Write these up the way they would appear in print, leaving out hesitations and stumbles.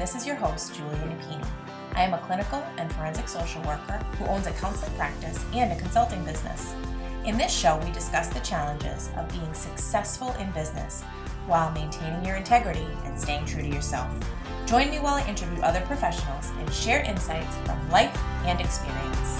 this is your host, Julia Napini. I am a clinical and forensic social worker who owns a counseling practice and a consulting business. In this show, we discuss the challenges of being successful in business while maintaining your integrity and staying true to yourself. Join me while I interview other professionals and share insights from life and experience.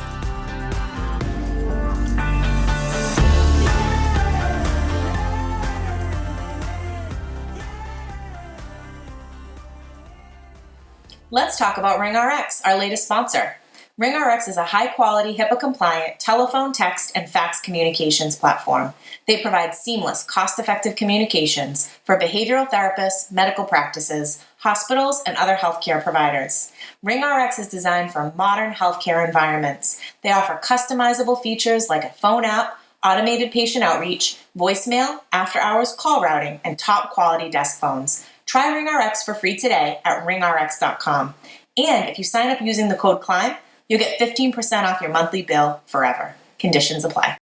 Let's talk about RingRx, our latest sponsor. RingRx is a high-quality, HIPAA-compliant telephone, text, and fax communications platform. They provide seamless, cost-effective communications for behavioral therapists, medical practices, hospitals, and other healthcare providers. RingRx is designed for modern healthcare environments. They offer customizable features like a phone app, automated patient outreach, voicemail, after-hours call routing, and top-quality desk phones. Try RingRx for free today at ringrx.com. And if you sign up using the code CLIMB, you'll get 15% off your monthly bill forever. Conditions apply.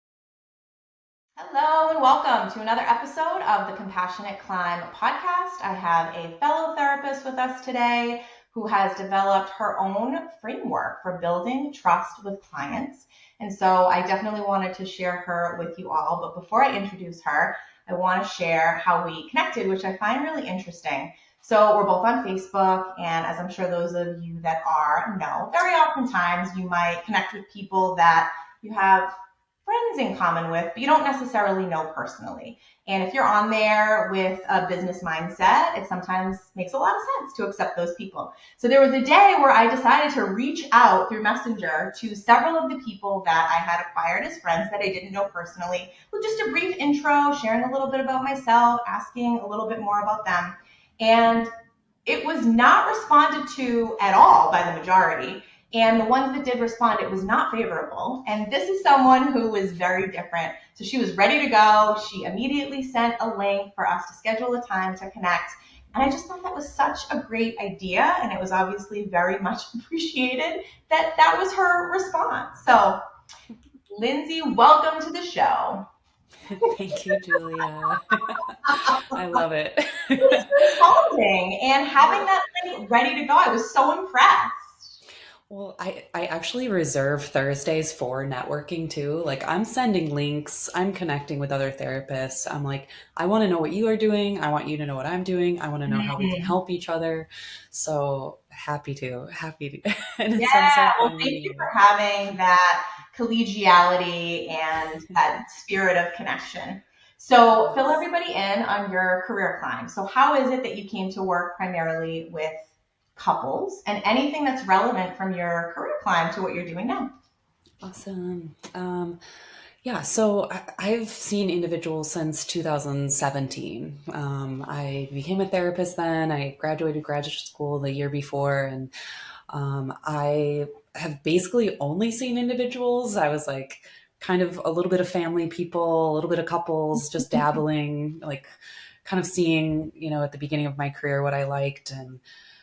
Hello and welcome to another episode of the Compassionate Climb podcast. I have a fellow therapist with us today who has developed her own framework for building trust with clients. And so I definitely wanted to share her with you all. But before I introduce her, I want to share how we connected, which I find really interesting. So we're both on Facebook, and as I'm sure those of you that are know, very oftentimes you might connect with people that you have friends in common with, but you don't necessarily know personally. And if you're on there with a business mindset, it sometimes makes a lot of sense to accept those people. So there was a day where I decided to reach out through Messenger to several of the people that I had acquired as friends that I didn't know personally, with just a brief intro, sharing a little bit about myself, asking a little bit more about them. And it was not responded to at all by the majority. And the ones that did respond, it was not favorable. And this is someone who was very different. So she was ready to go. She immediately sent a link for us to schedule a time to connect. And I just thought that was such a great idea. And it was obviously very much appreciated that that was her response. So Lindsay, welcome to the show. Thank you, Julia. I love it. It was so challenging. And having that link ready to go, I was so impressed. Well, I actually reserve Thursdays for networking too. Like I'm sending links, I'm connecting with other therapists. I'm like, I want to know what you are doing. I want you to know what I'm doing. I want to know how we can help each other. So happy to. And it's yeah, well, thank you for having that collegiality and that spirit of connection. So fill everybody in on your career climb. So how is it that you came to work primarily with couples, and anything that's relevant from your career climb to what you're doing now? Awesome. Yeah, so I've seen individuals since 2017. I became a therapist then. I graduated graduate school the year before, and I have basically only seen individuals. I was like kind of a little bit of family people, a little bit of couples, just dabbling, like kind of seeing, at the beginning of my career what I liked. And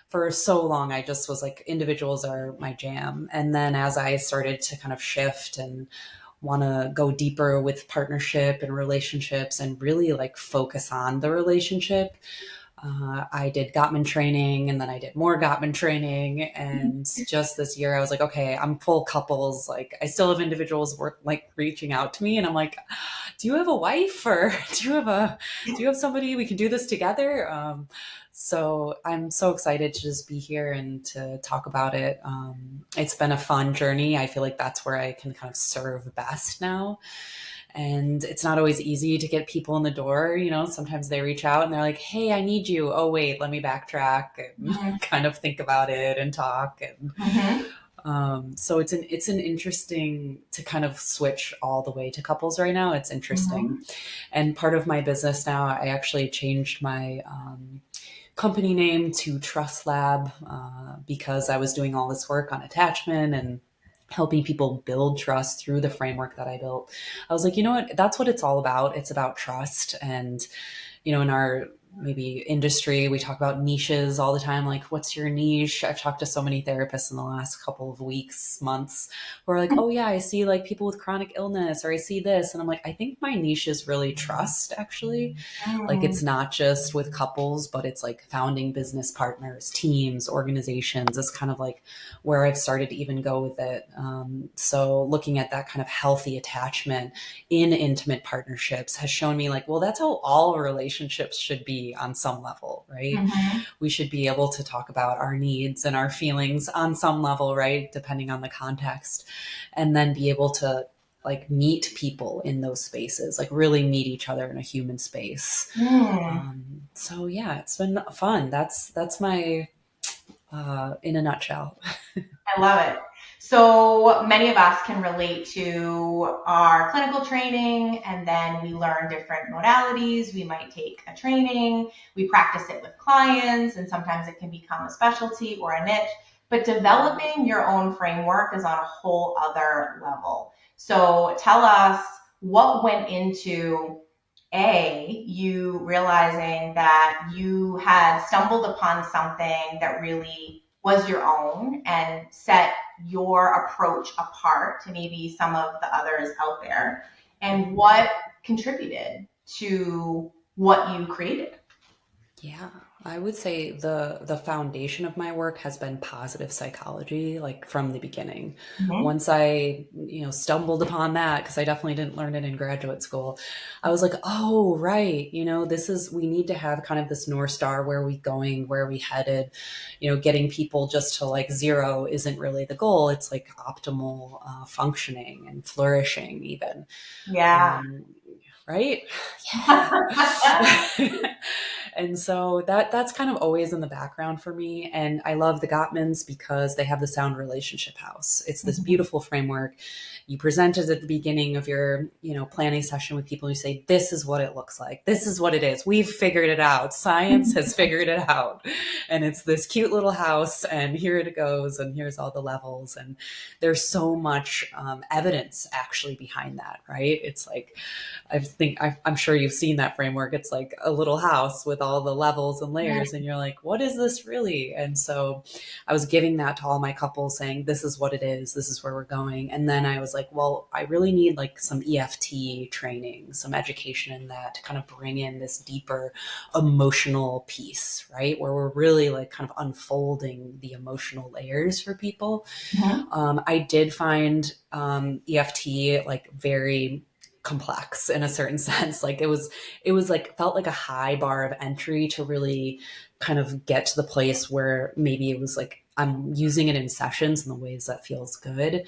for so long, I just was like, individuals are my jam. And then as I started to kind of shift and want to go deeper with partnership and relationships and really like focus on the relationship, I did Gottman training, and then I did more Gottman training. And just this year I was like, okay, I'm full couples. Like I still have individuals like reaching out to me, and I'm like, do you have a wife, or do you have somebody we can do this together? So I'm so excited to just be here and to talk about it. It's been a fun journey. I feel like that's where I can kind of serve best now. And it's not always easy to get people in the door. Sometimes they reach out and they're like, hey, I need you. Oh, wait, let me backtrack and kind of think about it and talk. And so it's an interesting to kind of switch all the way to couples right now. It's interesting. And part of my business now, I actually changed my company name to Trust Lab because I was doing all this work on attachment and helping people build trust through the framework that I built. I was like, you know what? That's what it's all about. It's about trust. And, in our maybe industry. We talk about niches all the time. Like, what's your niche? I've talked to so many therapists in the last couple of weeks, months, who are like, oh yeah, I see like people with chronic illness, or I see this. And I'm like, I think my niche is really trust, actually. Like, Mm. it's not just with couples, but it's like founding business partners, teams, organizations. It's kind of like where I've started to even go with it. So looking at that kind of healthy attachment in intimate partnerships has shown me like, well, that's how all relationships should be on some level, right? Mhm. We should be able to talk about our needs and our feelings on some level, right? Depending on the context, and then be able to like meet people in those spaces, like really meet each other in a human space. Mm. So yeah, it's been fun. That's my in a nutshell. I love it. So many of us can relate to our clinical training, and then we learn different modalities. We might take a training, we practice it with clients, and sometimes it can become a specialty or a niche. But developing your own framework is on a whole other level. So tell us what went into you realizing that you had stumbled upon something that really was your own and set your approach apart to maybe some of the others out there, and what contributed to what you created. Yeah, I would say the foundation of my work has been positive psychology, like from the beginning. Mm-hmm. Once I, stumbled upon that, because I definitely didn't learn it in graduate school, I was like, oh, right, we need to have kind of this North Star, where are we going, where are we headed? Getting people just to like zero isn't really the goal. It's like optimal functioning and flourishing even. Yeah. Um, right? Yeah. And so that's kind of always in the background for me. And I love the Gottmans because they have the Sound Relationship House. It's this beautiful framework. You present it at the beginning of your, planning session with people. You say, this is what it looks like. This is what it is. We've figured it out. Science has figured it out. And it's this cute little house, and here it goes. And here's all the levels. And there's so much evidence actually behind that, right? It's like, I'm sure you've seen that framework. It's like a little house with all the levels and layers, and you're like, what is this really? And so I was giving that to all my couples, saying, this is what it is. This is where we're going. And then I was like, well, I really need like some EFT training, some education in that, to kind of bring in this deeper emotional piece, right? Where we're really like kind of unfolding the emotional layers for people. Mm-hmm. I did find EFT like very complex in a certain sense. Like it was like felt like a high bar of entry to really kind of get to the place where maybe it was like I'm using it in sessions in the ways that feels good.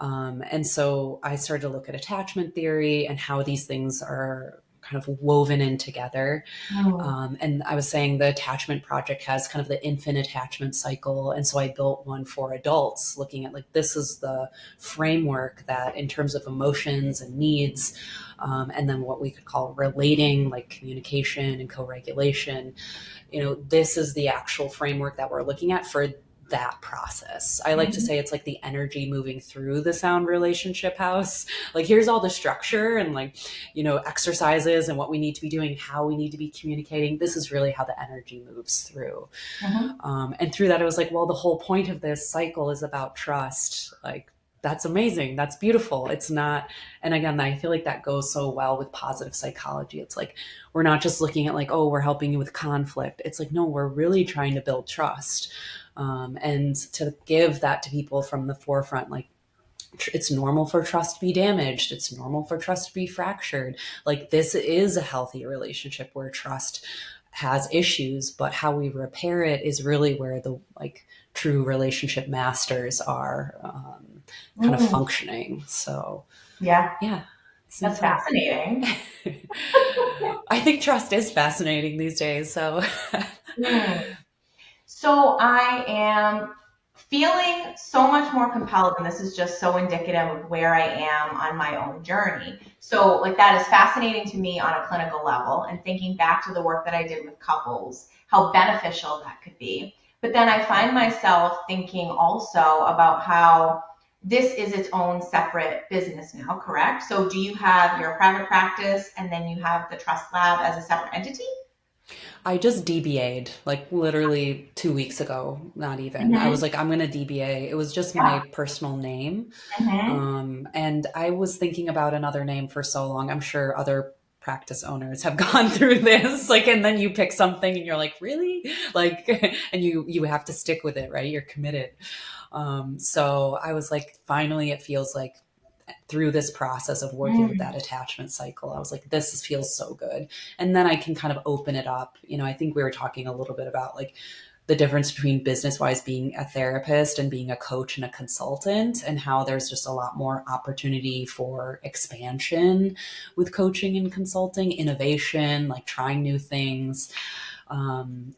And so I started to look at attachment theory and how these things are kind of woven in together. And I was saying the attachment project has kind of the infinite attachment cycle. And so I built one for adults, looking at like, this is the framework that in terms of emotions and needs, and then what we could call relating, like communication and co-regulation, this is the actual framework that we're looking at for that process. I like to say it's like the energy moving through the Sound Relationship House. Like, here's all the structure and like, exercises and what we need to be doing, how we need to be communicating. This is really how the energy moves through. Mm-hmm. And through that, I was like, well, the whole point of this cycle is about trust. Like, that's amazing. That's beautiful. It's not, and again, I feel like that goes so well with positive psychology. It's like, we're not just looking at like, oh, we're helping you with conflict. It's like, no, we're really trying to build trust. And to give that to people from the forefront, like, it's normal for trust to be damaged. It's normal for trust to be fractured. Like, this is a healthy relationship where trust has issues, but how we repair it is really where the like true relationship masters are kind of functioning. So Yeah, yeah, that's fascinating. I think trust is fascinating these days. So So I am feeling so much more compelled, and this is just so indicative of where I am on my own journey. So like that is fascinating to me on a clinical level, and thinking back to the work that I did with couples, how beneficial that could be. But then I find myself thinking also about how this is its own separate business now, correct? So do you have your private practice and then you have the Trust Lab as a separate entity? I just DBA'd like literally 2 weeks ago, not even. I was Mm-hmm. like, I'm going to DBA. It was just Yeah. my personal name. Mm-hmm. And I was thinking about another name for so long. I'm sure other practice owners have gone through this. Like, and then you pick something and you're like, really? Like, and you have to stick with it, right? You're committed. So I was like, finally, it feels like through this process of working with that attachment cycle, I was like, this feels so good. And then I can kind of open it up. I think we were talking a little bit about like the difference between business wise being a therapist and being a coach and a consultant, and how there's just a lot more opportunity for expansion with coaching and consulting, innovation, like trying new things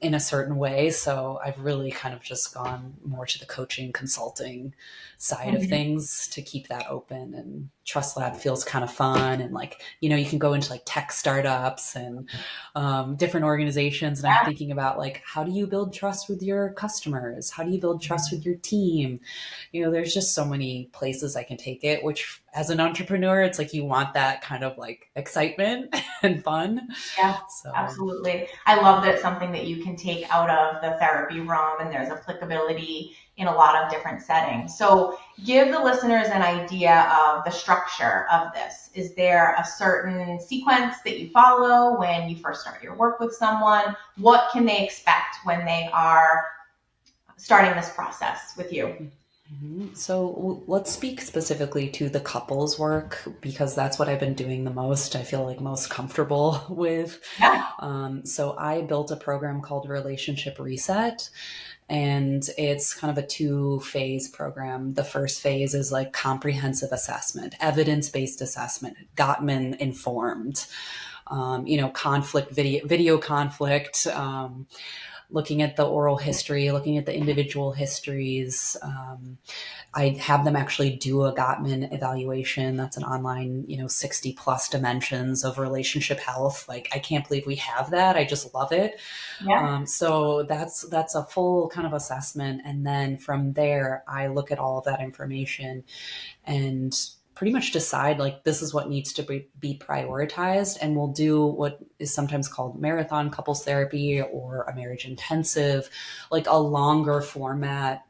in a certain way. So I've really kind of just gone more to the coaching consulting side of Mm-hmm. things to keep that open. And Trust Lab feels kind of fun. And like, you can go into like tech startups and different organizations. And I'm Yeah. thinking about like, how do you build trust with your customers? How do you build trust with your team? There's just so many places I can take it, which as an entrepreneur, it's like you want that kind of like excitement and fun. Yeah, So absolutely. I love that it's something that you can take out of the therapy realm and there's applicability in a lot of different settings. So give the listeners an idea of the structure of this. Is there a certain sequence that you follow when you first start your work with someone? What can they expect when they are starting this process with you? So let's speak specifically to the couples work because that's what I've been doing the most. I feel like most comfortable with. Yeah. So I built a program called Relationship Reset, and it's kind of a two-phase program. The first phase is like comprehensive assessment, evidence-based assessment, Gottman informed, conflict, video conflict, looking at the oral history, looking at the individual histories. I have them actually do a Gottman evaluation. That's an online, 60 plus dimensions of relationship health. Like, I can't believe we have that. I just love it. Yeah. So that's a full kind of assessment. And then from there, I look at all of that information and pretty much decide like this is what needs to be prioritized, and we'll do what is sometimes called marathon couples therapy or a marriage intensive, like a longer format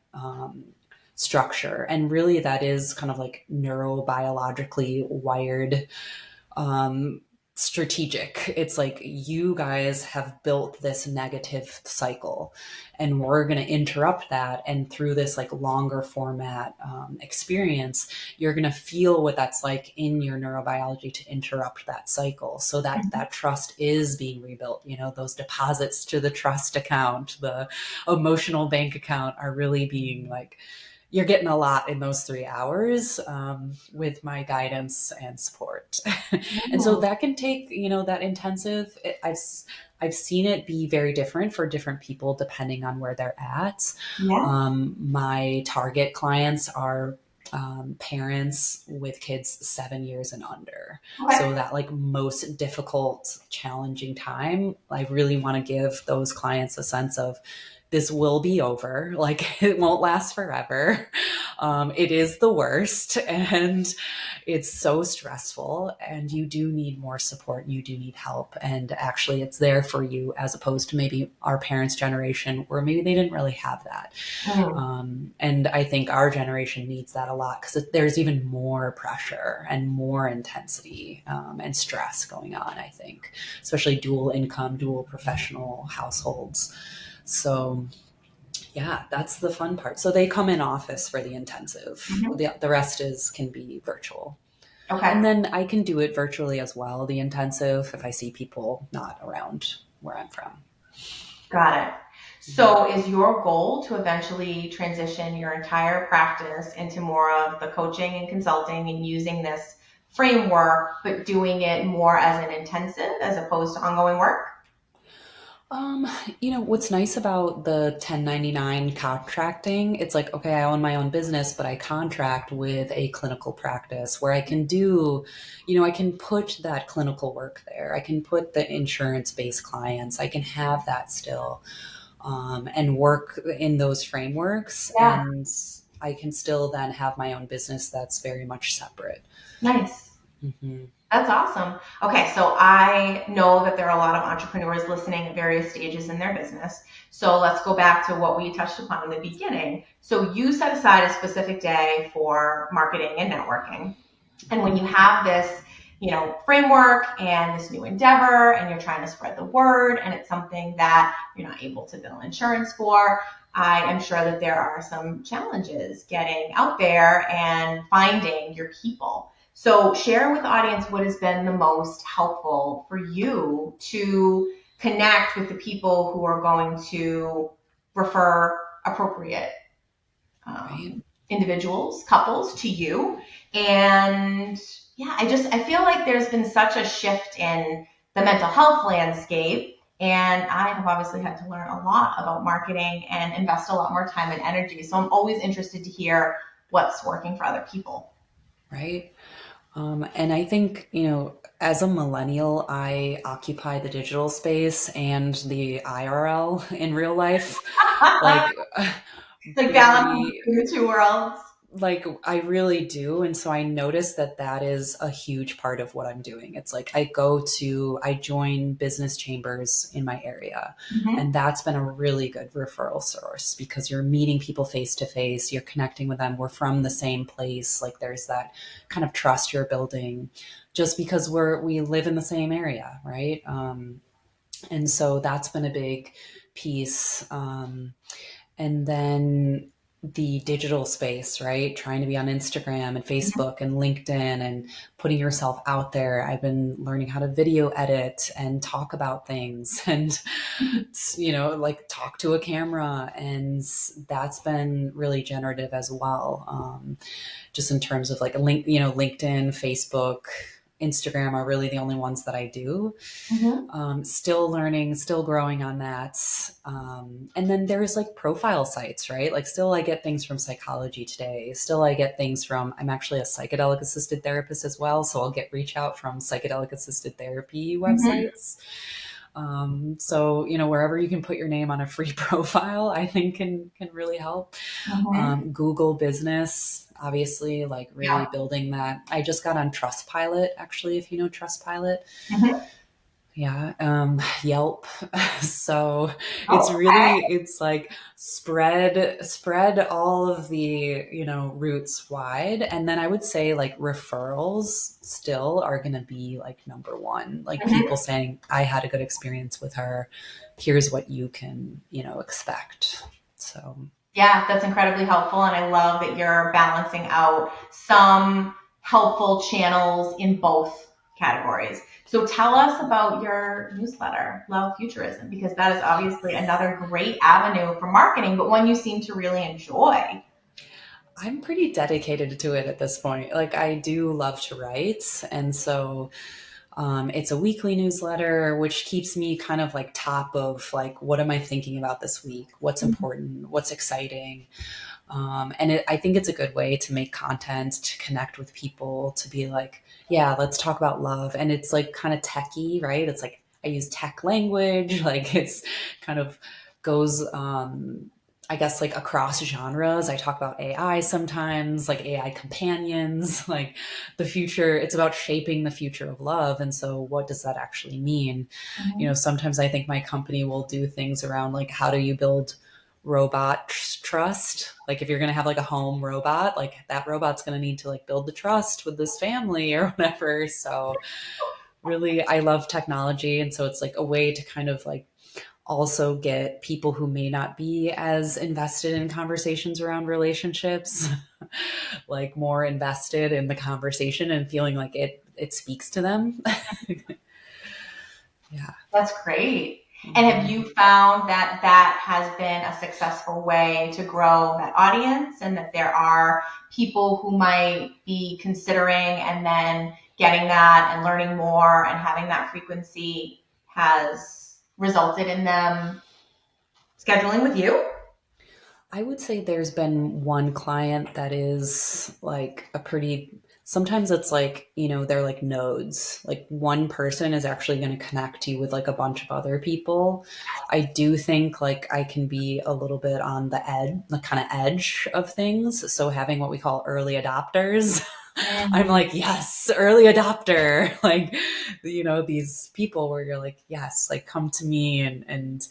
structure. And really that is kind of like neurobiologically wired, um, strategic. It's like you guys have built this negative cycle and we're going to interrupt that. And through this like longer format experience, you're going to feel what that's like in your neurobiology to interrupt that cycle so that that trust is being rebuilt. Those deposits to the trust account, the emotional bank account are really being like, you're getting a lot in those 3 hours with my guidance and support. And so Mhm. that can take, that intensive. I've seen it be very different for different people depending on where they're at. Yeah. My target clients are parents with kids 7 years and under. Okay. So that like most difficult, challenging time, I really want to give those clients a sense of this will be over. Like it won't last forever. It is the worst and it's so stressful and you do need more support. You do need help. And actually it's there for you as opposed to maybe our parents' generation where maybe they didn't really have that. Mm. And I think our generation needs that a lot because there's even more pressure and more intensity and stress going on, I think, especially dual income, dual professional households. So yeah, that's the fun part. So they come in office for the intensive. Mhm. The rest can be virtual. And Okay. then I can do it virtually as well, the intensive, if I see people not around where I'm from. Got it. Mhm. So is your goal to eventually transition your entire practice into more of the coaching and consulting and using this framework, but doing it more as an intensive as opposed to ongoing work? Um, what's nice about the 1099 contracting, it's like, okay, I own my own business, but I contract with a clinical practice where I can do, I can put that clinical work there. I can put the insurance-based clients. I can have that still, and work in those frameworks. Yeah. And I can still then have my own business that's very much separate. Nice. Hmm. That's awesome. Okay, so I know that there are a lot of entrepreneurs listening at various stages in their business. So let's go back to what we touched upon in the beginning. So you set aside a specific day for marketing and networking. And when you have this, framework and this new endeavor and you're trying to spread the word and it's something that you're not able to bill insurance for, I am sure that there are some challenges getting out there and finding your people. So share with the audience what has been the most helpful for you to connect with the people who are going to refer appropriate Right. individuals, couples to you. And yeah, I feel like there's been such a shift in the mental health landscape. And I have obviously had to learn a lot about marketing and invest a lot more time and energy. So I'm always interested to hear what's working for other people. Right. And I think, as a millennial, I occupy the digital space and the IRL in real life. Like, Like balancing very, the two worlds. like, I really do. And so I notice that that is a huge part of what I'm doing. It's like I join business chambers in my area. Mm-hmm. And that's been a really good referral source because you're meeting people face to face, you're connecting with them. We're from the same place. Like, there's that kind of trust you're building just because we live in the same area, right? And so that's been a big piece. And then the digital space, right? Trying to be on Instagram and Facebook and LinkedIn and putting yourself out there. I've been learning how to video edit and talk about things and, like talk to a camera. And that's been really generative as well. Just in terms of like LinkedIn, Facebook, Instagram are really the only ones that I do. Mm-hmm. Still learning, still growing on that. And then there's like profile sites, right? Like, still I get things from Psychology Today. Still I get things from, I'm actually a psychedelic assisted therapist as well. So I'll get reach out from psychedelic assisted therapy Mm-hmm. websites. So, wherever you can put your name on a free profile, I think can really help. Mm-hmm. Google Business, obviously, like really Yeah. building that. I just got on Trustpilot, actually, if you know Trustpilot. Mm-hmm. Yeah, Yelp. So Oh, okay. it's like spread all of the, routes wide. And then I would say like referrals still are going to be like number one. Like, Mm-hmm. people saying, I had a good experience with her. Here's what you can, expect. So, Yeah, that's incredibly helpful. And I love that you're balancing out some helpful channels in both categories. So tell us about your newsletter, Love Futurism, because that is obviously another great avenue for marketing, but one you seem to really enjoy. I'm pretty dedicated to it at this point. Like, I do love to write. And so it's a weekly newsletter, which keeps me kind of like top of like, what am I thinking about this week? What's important? What's exciting? I think it's a good way to make content, to connect with people, to be like, yeah, let's talk about love. And it's like kind of techie, right? It's like I use tech language, like it's kind of goes, I guess, like across genres. I talk about AI sometimes, like AI companions, like the future. It's about shaping the future of love. And so, what does that actually mean? Mhm. Sometimes I think my company will do things around like, how do you build robot trust? Like, if you're going to have like a home robot, like that robot's going to need to like build the trust with this family or whatever. So really, I love technology. And so it's like a way to kind of like also get people who may not be as invested in conversations around relationships like more invested in the conversation and feeling like it speaks to them. Yeah. That's great. And have Mhm. you found that that has been a successful way to grow that audience and that there are people who might be considering and then getting that and learning more and having that frequency has resulted in them scheduling with you? I would say there's been one client that is like a pretty, sometimes it's like, they're like nodes. Like, one person is actually going to connect you with like a bunch of other people. I do think like I can be a little bit on the kind of edge of things. So having what we call early adopters I'm like, yes, early adopter. Like, these people where you're like, yes, like come to me, and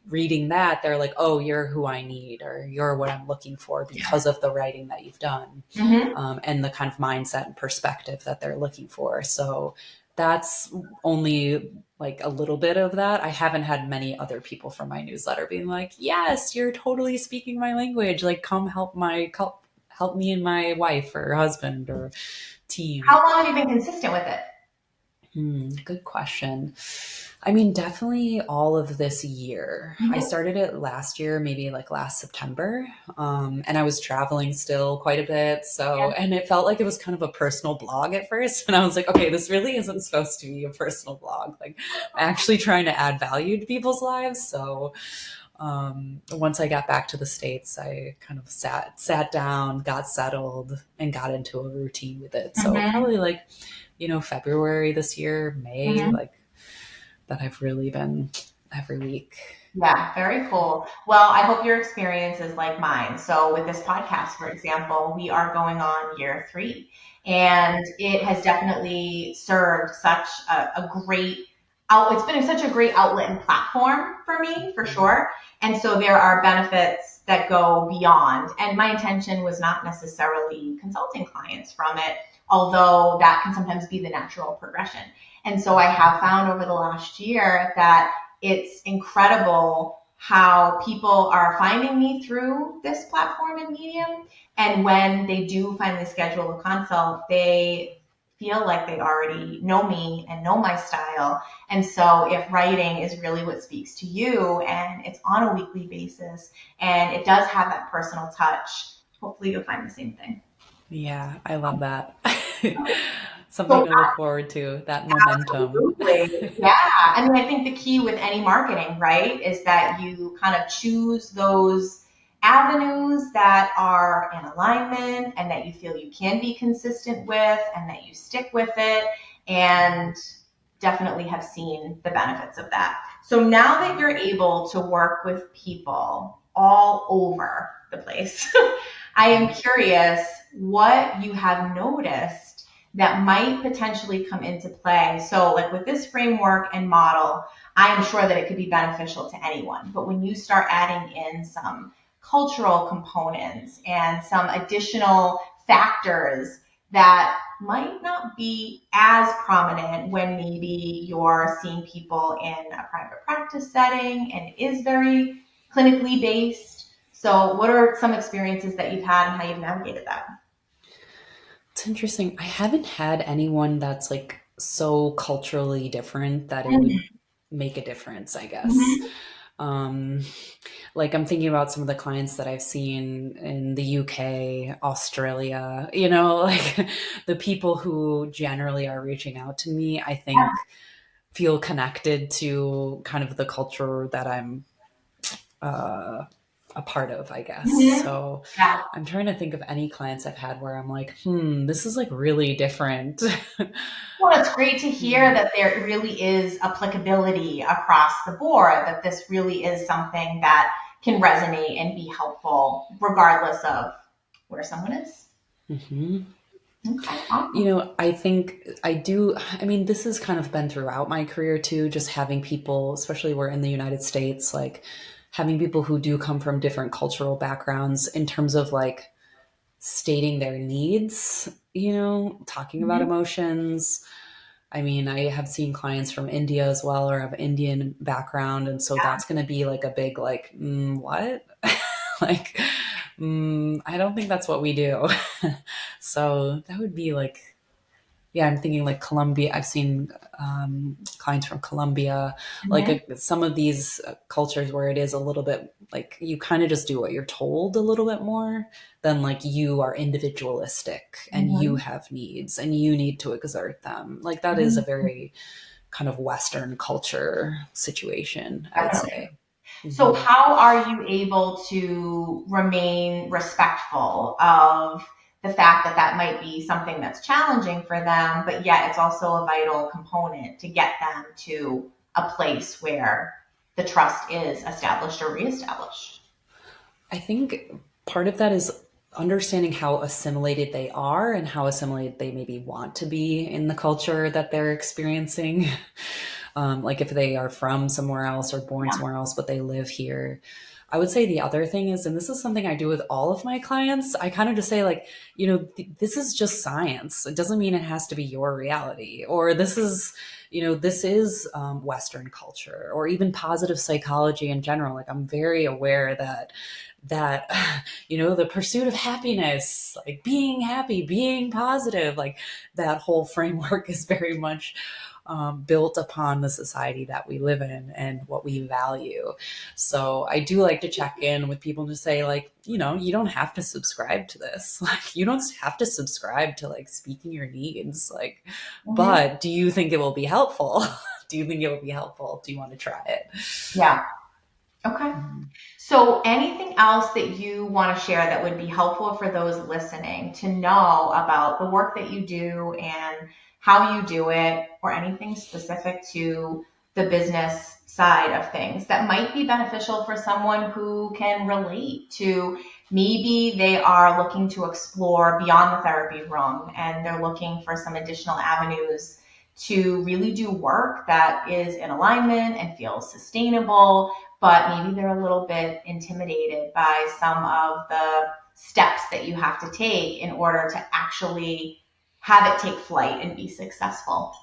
reading that, they're like, oh, you're who I need, or you're what I'm looking for because of the writing that you've done, and the kind of mindset and perspective that they're looking for. So that's only like a little bit of that. I haven't had many other people from my newsletter being like, yes, you're totally speaking my language. Like, come help me and my wife or husband or team. How long have you been consistent with it? Good question. I mean, definitely all of this year. I started it last year, maybe like last September. And I was traveling still quite a bit. So, and it felt like it was kind of a personal blog at first. And I was like, okay, this really isn't supposed to be a personal blog. Like, I'm actually trying to add value to people's lives. So, once I got back to the States, I kind of sat down, got settled, and got into a routine with it. So probably like, February this year, May, like that I've really been every week. Yeah, very cool. Well, I hope your experience is like mine. So with this podcast, for example, we are going on year 3, and it has definitely served such a great it's been such a great outlet and platform for me, for sure. And so there are benefits that go beyond. And my intention was not necessarily consulting clients from it, although that can sometimes be the natural progression. And so I have found over the last year that it's incredible how people are finding me through this platform and medium. And when they do finally schedule a consult, they feel like they already know me and know my style. And so if writing is really what speaks to you, and it's on a weekly basis, and it does have that personal touch, hopefully you'll find the same thing. Yeah, I love that. Something to look forward to, that momentum. Absolutely. Yeah. I mean, I think the key with any marketing, right, is that you kind of choose those avenues that are in alignment and that you feel you can be consistent with and that you stick with it, and definitely have seen the benefits of that. So now that you're able to work with people all over the place, I am curious what you have noticed that might potentially come into play. So like with this framework and model, I am sure that it could be beneficial to anyone. But when you start adding in some cultural components and some additional factors that might not be as prominent when maybe you're seeing people in a private practice setting and it is very clinically based. So what are some experiences that you've had and how you've navigated that? It's interesting. I haven't had anyone that's like so culturally different that it would make a difference, I guess. Like I'm thinking about some of the clients that I've seen in the UK, Australia, like the people who generally are reaching out to me, I think feel connected to kind of the culture that I'm a part of, I guess. So I'm trying to think of any clients I've had where I'm like, this is like really different. Well, it's great to hear that there really is applicability across the board, that this really is something that can resonate and be helpful regardless of where someone is. Okay, awesome. I think this has kind of been throughout my career too, just having people, especially we're in the United States, like having people who do come from different cultural backgrounds in terms of like stating their needs, talking about emotions. I mean, I have seen clients from India as well, or have Indian background. And so that's going to be like a big, like, what? Like, I don't think that's what we do. So that would be like, I'm thinking like Colombia. I've seen clients from Colombia, like some of these cultures where it is a little bit like you kind of just do what you're told a little bit more than like you are individualistic and you have needs and you need to exert them. Like that is a very kind of Western culture situation, I would say. So how are you able to remain respectful of the fact that that might be something that's challenging for them, but yet it's also a vital component to get them to a place where the trust is established or reestablished? I think part of that is understanding how assimilated they are and how assimilated they maybe want to be in the culture that they're experiencing. Like if they are from somewhere else or born Yeah. somewhere else, but they live here. I would say the other thing is, and this is something I do with all of my clients, I kind of just say, like, this is just science. It doesn't mean it has to be your reality. Or this is Western culture, or even positive psychology in general. Like, I'm very aware that the pursuit of happiness, like being happy, being positive, like that whole framework is very much built upon the society that we live in and what we value. So I do like to check in with people to say, like, you don't have to subscribe to this. Like, you don't have to subscribe to like speaking your needs. Like, Mhm. but do you think it will be helpful? Do you think it will be helpful? Do you want to try it? Yeah. Okay. Mhm. So, anything else that you want to share that would be helpful for those listening to know about the work that you do and how you do it, or anything specific to the business side of things that might be beneficial for someone who can relate to? Maybe they are looking to explore beyond the therapy room and they're looking for some additional avenues to really do work that is in alignment and feels sustainable, but maybe they're a little bit intimidated by some of the steps that you have to take in order to actually have it take flight and be successful.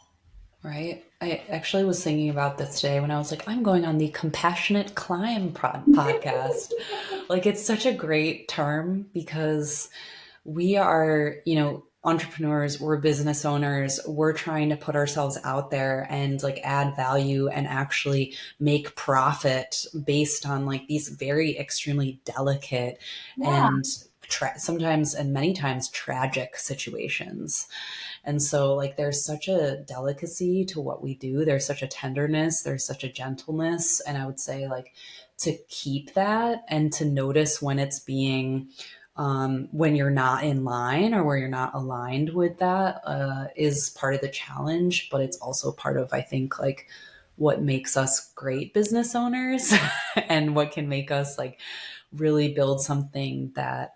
Right. I actually was thinking about this today when I was like, I'm going on the Compassionate Climb podcast. Like, it's such a great term because we are, entrepreneurs, we're business owners, we're trying to put ourselves out there and like add value and actually make profit based on like these very extremely delicate Yeah. and sometimes and many times tragic situations. And so, like, there's such a delicacy to what we do. There's such a tenderness, there's such a gentleness. And I would say, like, to keep that and to notice when it's being, when you're not in line or where you're not aligned with that is part of the challenge. But it's also part of, I think, like, what makes us great business owners and what can make us like really build something that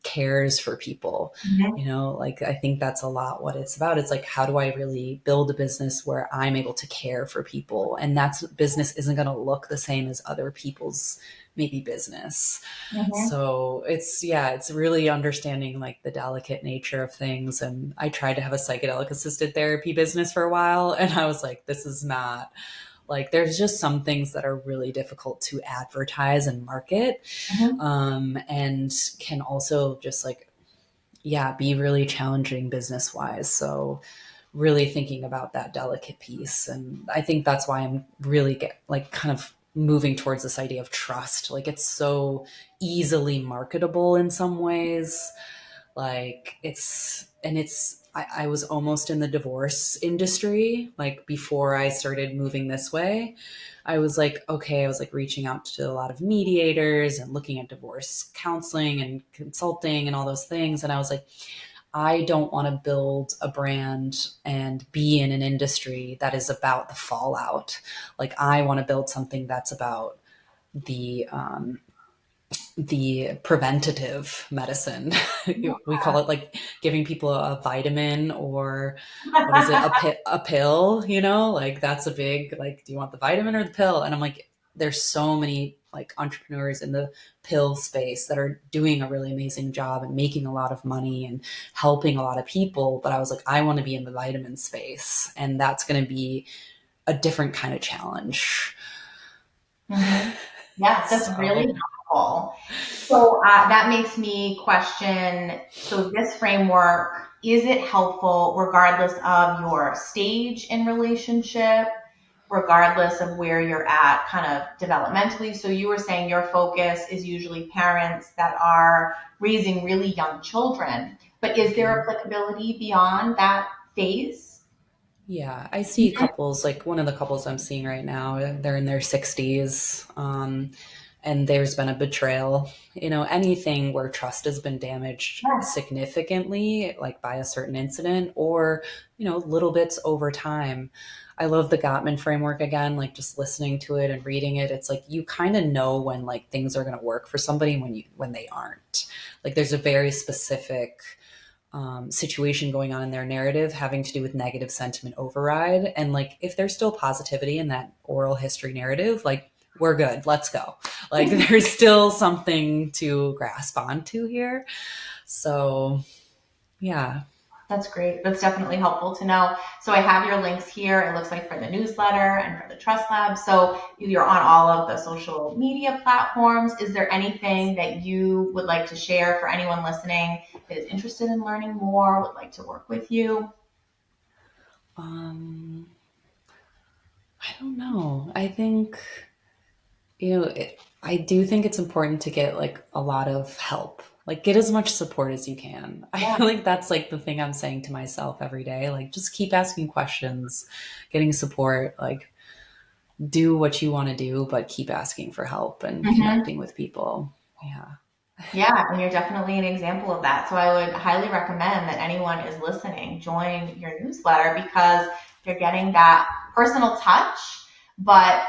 cares for people. Mhm. Like, I think that's a lot what it's about. It's like, how do I really build a business where I'm able to care for people? And that's, business isn't going to look the same as other people's maybe business. Mhm. So it's really understanding like the delicate nature of things. And I tried to have a psychedelic assisted therapy business for a while, and I was like, this is not, like, there's just some things that are really difficult to advertise and market, Mhm. and can also just like, yeah, be really challenging business wise. So really thinking about that delicate piece. And I think that's why I'm really like kind of moving towards this idea of trust. Like, it's so easily marketable in some ways. Like, I was almost in the divorce industry like before I started moving this way. I was like, okay, I was like reaching out to a lot of mediators and looking at divorce counseling and consulting and all those things. And I was like, I don't want to build a brand and be in an industry that is about the fallout. Like, I want to build something that's about the preventative medicine. We call it like giving people a vitamin, or what is it, a pill, like that's a big, like, do you want the vitamin or the pill? And I'm like, there's so many like entrepreneurs in the pill space that are doing a really amazing job and making a lot of money and helping a lot of people. But I was like, I want to be in the vitamin space, and that's going to be a different kind of challenge. Mhm. Yes, that's really So helpful. So that makes me question, so this framework, is it helpful regardless of your stage in relationship, regardless of where you're at kind of developmentally? So you were saying your focus is usually parents that are raising really young children, but is there applicability beyond that phase? yeah, I see couples, like one of the couples I'm seeing right now, they're in their 60s. and there's been a betrayal, anything where trust has been damaged Yes. significantly, like by a certain incident or, little bits over time. I love the Gottman framework again, like just listening to it and reading it. It's like you kind of know when like things are going to work for somebody when they aren't. Like there's a very specific situation going on in their narrative having to do with negative sentiment override. And like if there's still positivity in that oral history narrative, like we're good, let's go. Like there's still something to grasp onto here. So yeah. That's great. That's definitely helpful to know. So I have your links here. It looks like for the newsletter and for the Trust Lab. So you're on all of the social media platforms. Is there anything that you would like to share for anyone listening that is interested in learning more, would like to work with you? I don't know. I think, I do think it's important to get like a lot of help. Like get as much support as you can. Yeah. I feel like that's like the thing I'm saying to myself every day. Like just keep asking questions, getting support, like do what you want to do, but keep asking for help and connecting with people. Yeah. Yeah, and you're definitely an example of that. So I would highly recommend that anyone is listening, join your newsletter because you're getting that personal touch. But,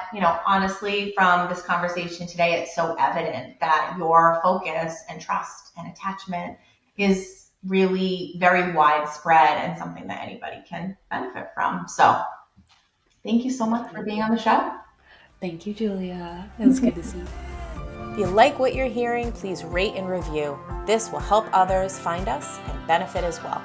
honestly, from this conversation today, it's so evident that your focus and trust and attachment is really very widespread and something that anybody can benefit from. So thank you so much for being on the show. Thank you, Julia. It was good to see you. If you like what you're hearing, please rate and review. This will help others find us and benefit as well.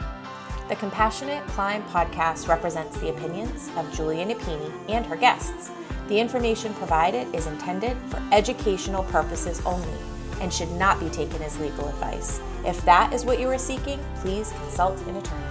The Compassionate Climb podcast represents the opinions of Julia Napini and her guests. The information provided is intended for educational purposes only and should not be taken as legal advice. If that is what you are seeking, please consult an attorney.